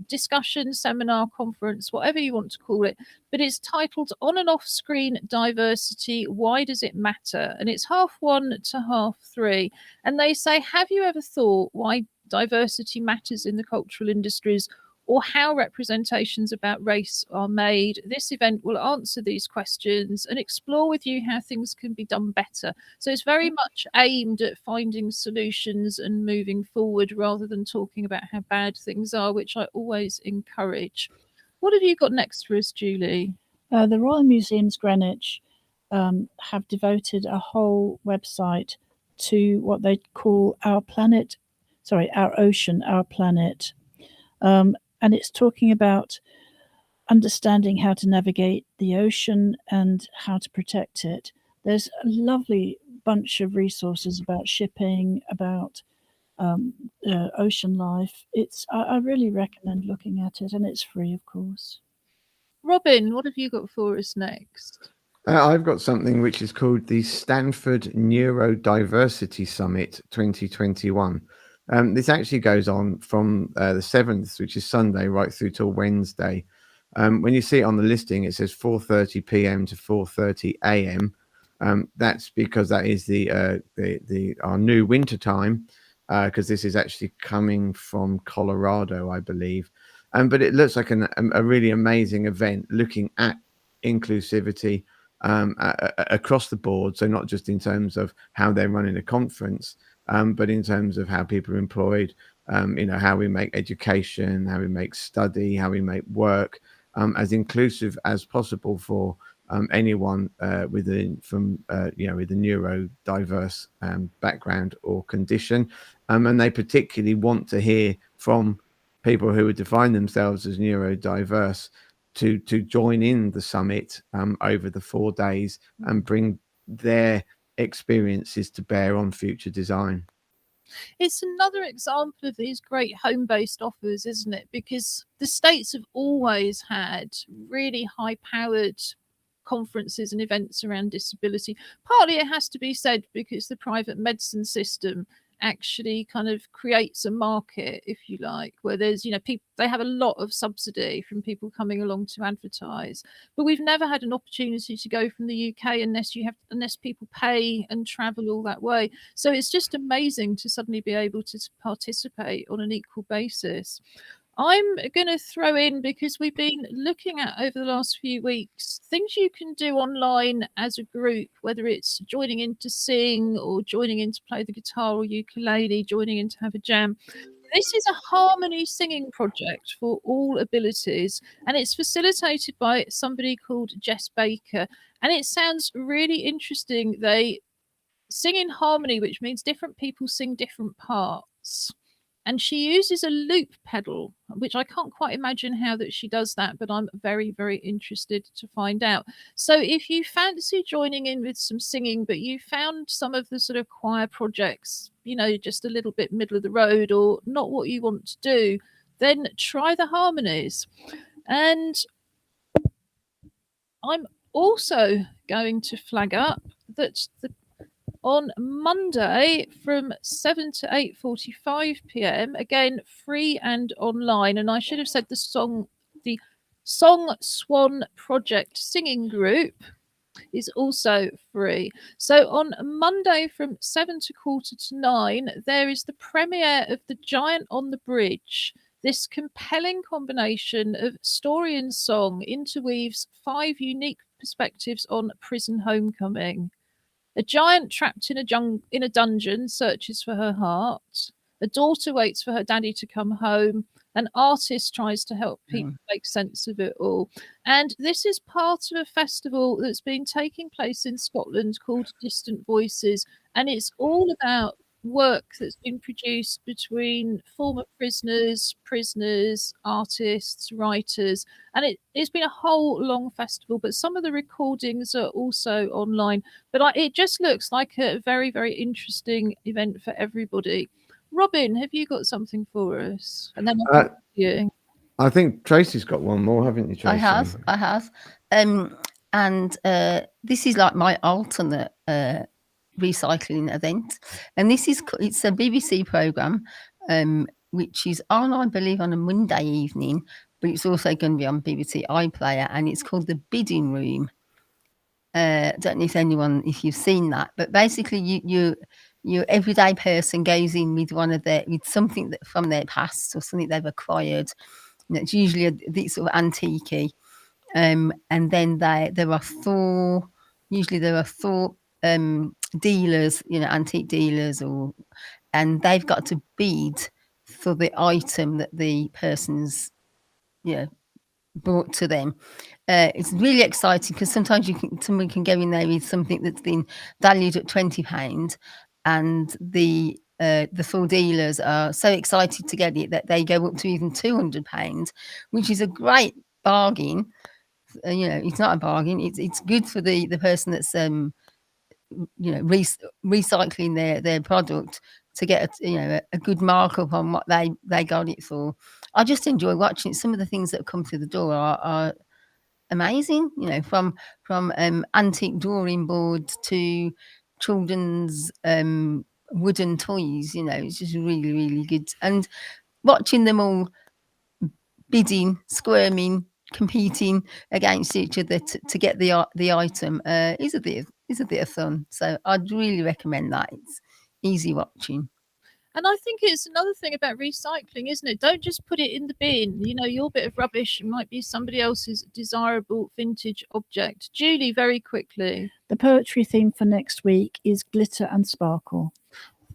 discussion, seminar, conference, whatever you want to call it, but it's titled On and Off Screen Diversity, Why Does It Matter? And it's 1:30 to 3:30. And they say, have you ever thought why diversity matters in the cultural industries, or how representations about race are made? This event will answer these questions and explore with you how things can be done better. So it's very much aimed at finding solutions and moving forward, rather than talking about how bad things are, which I always encourage. What have you got next for us, Julie?
The Royal Museums Greenwich have devoted a whole website to what they call Our Ocean, Our Planet. And it's talking about understanding how to navigate the ocean and how to protect it. There's a lovely bunch of resources about shipping, about ocean life. I really recommend looking at it, and it's free, of course.
Robin, what have you got for us next?
I've got something which is called the Stanford Neurodiversity Summit 2021. This actually goes on from the 7th, which is Sunday, right through till Wednesday. When you see it on the listing, it says 4:30 p.m. to 4:30 a.m. That's because that is our new winter time. because this is actually coming from Colorado, I believe. But it looks like a really amazing event looking at inclusivity across the board. So not just in terms of how they're running a conference, but in terms of how people are employed, how we make education, how we make study, how we make work as inclusive as possible for anyone with a neurodiverse background or condition. And they particularly want to hear from people who would define themselves as neurodiverse to join in the summit over the 4 days and bring their experiences to bear on future design.
It's another example of these great home-based offers, isn't it? Because the States have always had really high-powered conferences and events around disability. Partly it has to be said because the private medicine system actually kind of creates a market, if you like, where there's, people, they have a lot of subsidy from people coming along to advertise. But we've never had an opportunity to go from the UK unless people pay and travel all that way. So it's just amazing to suddenly be able to participate on an equal basis. I'm going to throw in, because we've been looking at over the last few weeks, things you can do online as a group, whether it's joining in to sing or joining in to play the guitar or ukulele, joining in to have a jam. This is a harmony singing project for all abilities, and it's facilitated by somebody called Jess Baker. And it sounds really interesting. They sing in harmony, which means different people sing different parts. And she uses a loop pedal, which I can't quite imagine how that she does that, but I'm very, very interested to find out. So if you fancy joining in with some singing, but you found some of the sort of choir projects, just a little bit middle of the road or not what you want to do, then try the harmonies. And I'm also going to flag up that on Monday from 7 to 8:45 p.m, again free and online, and I should have said the Song Swan Project singing group is also free. So on Monday from 7 to 8:45, there is the premiere of The Giant on the Bridge. This compelling combination of story and song interweaves 5 unique perspectives on prison homecoming. A giant trapped in a dungeon searches for her heart. A daughter waits for her daddy to come home. An artist tries to help people make sense of it all. And this is part of a festival that's been taking place in Scotland called Distant Voices. And it's all about work that's been produced between former prisoners, artists, writers, and it's been a whole long festival, but some of the recordings are also online. But it just looks like a very, very interesting event for everybody. Robin, have you got something for us? And then you.
I think Tracy's got one more, haven't you, Tracy?
I have. And this is like my alternate recycling event, and it's a BBC programme which is on, I believe, on a Monday evening, but it's also going to be on BBC iPlayer, and it's called The Bidding Room. Don't know if you've seen that, but basically your everyday person goes in with with something that from their past or something they've acquired. It's usually a sort of antique, and then there are four dealers, antique dealers, and they've got to bid for the item that the person's brought to them. It's really exciting because sometimes someone can go in there with something that's been valued at £20, and the full dealers are so excited to get it that they go up to even £200, which is a great bargain. It's not a bargain. It's good for the person that's recycling their product to get a good markup on what they got it for. I just enjoy watching it. Some of the things that come through the door are amazing. From antique drawing boards to children's wooden toys. It's just really, really good. And watching them all bidding, squirming, competing against each other to get the item is a bit of fun. So I'd really recommend that. It's easy watching.
And I think it's another thing about recycling, isn't it? Don't just put it in the bin. You know, your bit of rubbish might be somebody else's desirable vintage object. Julie, very quickly.
The poetry theme for next week is glitter and sparkle.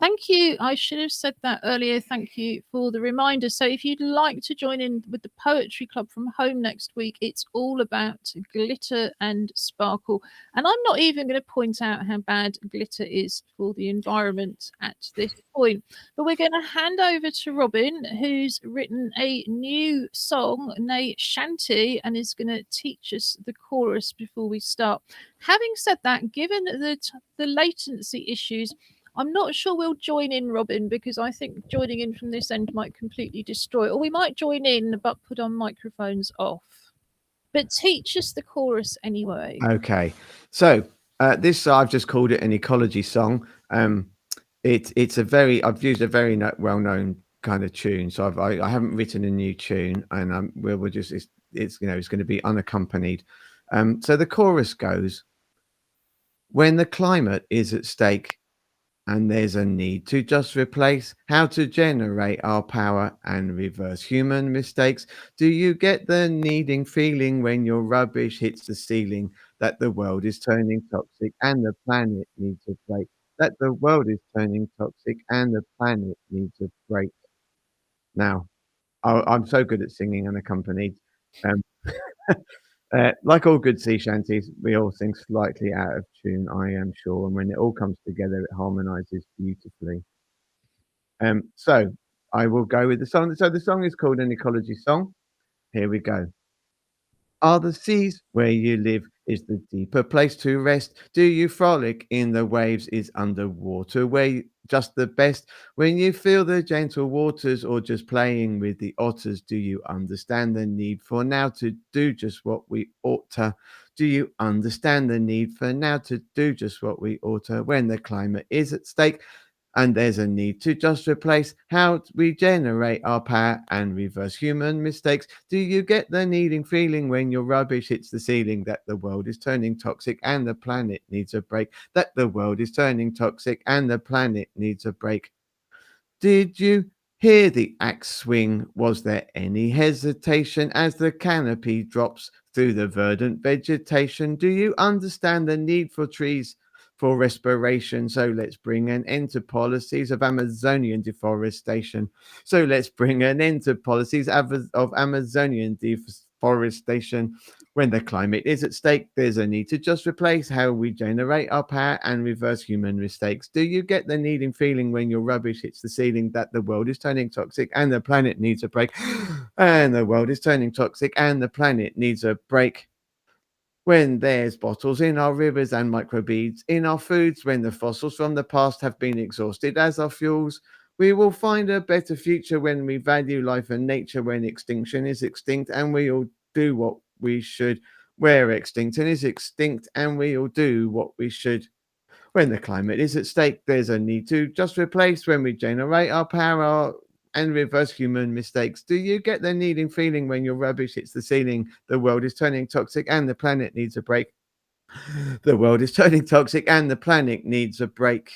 Thank you. I should have said that earlier. Thank you for the reminder. So if you'd like to join in with the Poetry Club from home next week, it's all about glitter and sparkle. And I'm not even going to point out how bad glitter is for the environment at this point. But we're going to hand over to Robin, who's written a new song, nay shanty, and is going to teach us the chorus before we start. Having said that, given the latency issues, I'm not sure we'll join in, Robin, because I think joining in from this end might completely destroy it. Or we might join in but put our microphones off. But teach us the chorus anyway.
Okay. So this, I've just called it an ecology song. It's a very, I've used a very well-known kind of tune. So I haven't written a new tune, and we'll just, it's you know, it's going to be unaccompanied. So the chorus goes, when the climate is at stake, and there's a need to just replace how to generate our power and reverse human mistakes. Do you get the needing feeling when your rubbish hits the ceiling that the world is turning toxic and the planet needs a break? That the world is turning toxic and the planet needs a break. Now, I'm so good at singing unaccompanied. Like all good sea shanties, we all sing slightly out of tune, I am sure, and when it all comes together, it harmonizes beautifully. So I will go with the song. So the song is called an ecology song. Here we go. Are the seas where you live? Is the deeper place to rest? Do you frolic in the waves? Is underwater where just the best? When you feel the gentle waters or just playing with the otters, do you understand the need for now to do just what we ought to? Do you understand the need for now to do just what we ought to when the climate is at stake? And there's a need to just replace how we generate our power and reverse human mistakes. Do you get the needing feeling when your rubbish hits the ceiling that the world is turning toxic and the planet needs a break? That the world is turning toxic and the planet needs a break. Did you hear the axe swing? Was there any hesitation as the canopy drops through the verdant vegetation? Do you understand the need for trees for respiration? So let's bring an end to policies of Amazonian deforestation. So let's bring an end to policies of Amazonian deforestation. When the climate is at stake, there's a need to just replace how we generate our power and reverse human mistakes. Do you get the needing feeling when your rubbish hits the ceiling that the world is turning toxic and the planet needs a break? And the world is turning toxic and the planet needs a break. When there's bottles in our rivers and microbeads in our foods, when the fossils from the past have been exhausted as our fuels, we will find a better future when we value life and nature, when extinction is extinct and we all do what we should. Where extinction is extinct and we all do what we should. When the climate is at stake, there's a need to just replace when we generate our power and reverse human mistakes. Do you get the needing feeling when your rubbish hits the ceiling? The world is turning toxic and the planet needs a break. The world is turning toxic and the planet needs a break.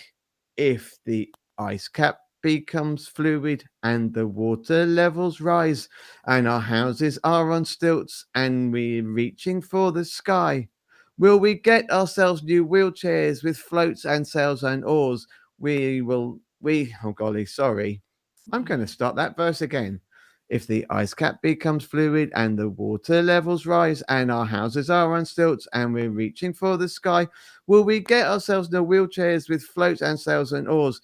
If the ice cap becomes fluid and the water levels rise and our houses are on stilts and we're reaching for the sky, will we get ourselves new wheelchairs with floats and sails and oars? Oh golly, sorry. I'm going to start that verse again. If the ice cap becomes fluid and the water levels rise and our houses are on stilts and we're reaching for the sky, will we get ourselves new wheelchairs with floats and sails and oars?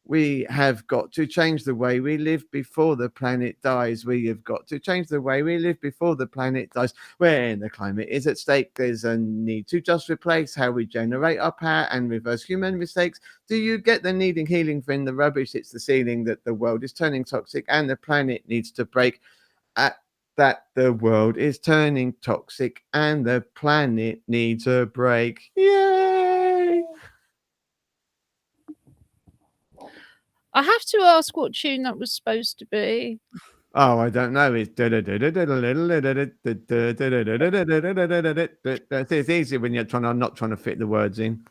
We have got to change the way we live before the planet dies. We have got to change the way we live before the planet dies. When the climate is at stake, there's a need to just replace how we generate our power and reverse human mistakes. Do you get the needing healing when the rubbish hits the ceiling that the world is turning toxic and the planet needs to break? That the world is turning toxic and the planet needs a break. Yay!
I have to ask what tune that was supposed to be.
Oh, I don't know. It's easy when you're not trying to fit the words in.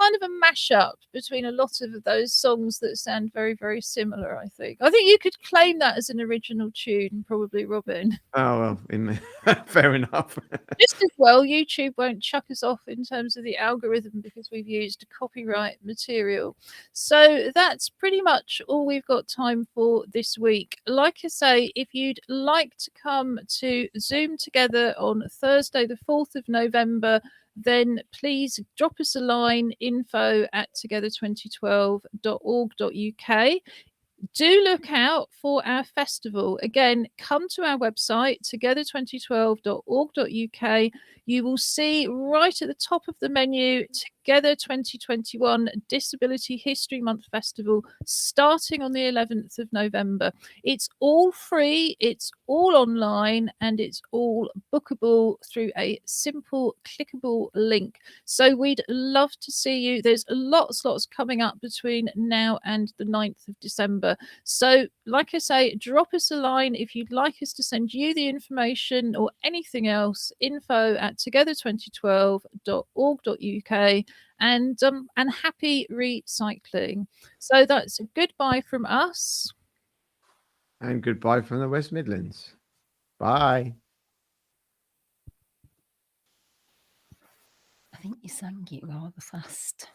kind of a mashup between a lot of those songs that sound very, very similar. I think you could claim that as an original tune, probably, Robin.
Oh well, fair enough.
Just as well, YouTube won't chuck us off in terms of the algorithm because we've used copyright material. So that's pretty much all we've got time for this week. Like I say, if you'd like to come to Zoom together on Thursday, the 4th of November, then please drop us a line, info@together2012.org.uk. Do look out for our festival. Again, come to our website, together2012.org.uk. You will see right at the top of the menu, Together 2021 Disability History Month Festival, starting on the 11th of November. It's all free, it's all online, and it's all bookable through a simple clickable link. So we'd love to see you. There's lots coming up between now and the 9th of December. So, like I say, drop us a line if you'd like us to send you the information or anything else, info@together2012.org.uk, and happy recycling. So that's goodbye from us.
And goodbye from the West Midlands. Bye.
I think you sang it rather fast.